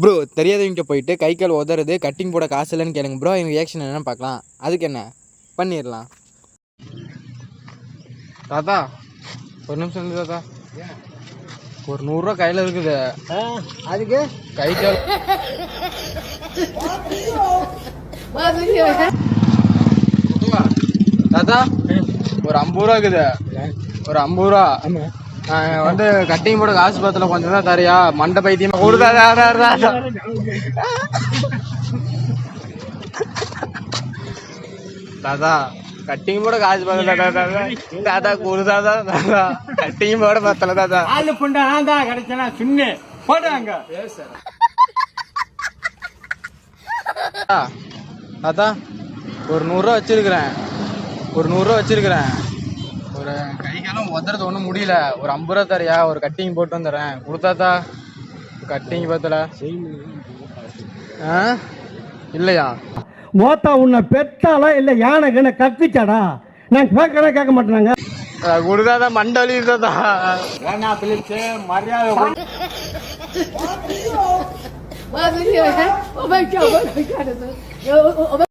Bro தெரியாதவங்க போயிட்டு கை கால் உதறது cutting போட காசு இல்லைன்னு கேளுங்க ப்ரோ. எங்கள் ரியாக்ஷன் என்னன்னு பார்க்கலாம். அதுக்கு என்ன பண்ணிடலாம். தாத்தா ஒரு நிமிஷம் இருந்து தாத்தா, ஒரு 100 ரூபா கையில் இருக்குது. அதுக்கு கை கால் தாத்தா ஒரு 50 ரூபா இருக்குது. ஒரு 50 ரூபா வந்து கட்டிங் போட காசு பத்தல, கொஞ்சம் தான் தரியா? மண்டை பைத்தியமா கொடுத்தாதா? தாத்தா கட்டிங் போட காசு பத்தல தாத்தா. தாத்தா கொடுத்தாதா? தாத்தா கட்டிங் போட பத்தல தாத்தா. ஆளு புண்டா நான் தான் கிடைச்சனா சுண்ணு போடுறாங்க. தாத்தா ஒரு 100 ரூபா வச்சிருக்கிறேன். ஒரு 100 ரூபா வச்சிருக்கிறேன். ஒரு கை காலம் உதறது ஒன்றும் முடியல. ஒரு 50 ரூபா தரியா? ஒரு கட்டிங் போட்டு வந்துடுறேன். கொடுத்தாத்தா கட்டிங் பத்தல. இல்லையா? மோத்தா உன்னை பெத்தாலா இல்ல யானை கண்ண கத்துச்சாடா? நான் கேட்கறேன் கேட்க மாட்டேனாங்க. கொடுத்தாதான் மண்டலி தாத்தா. ஏன்னா பிள்ளைச்சு மரியாதை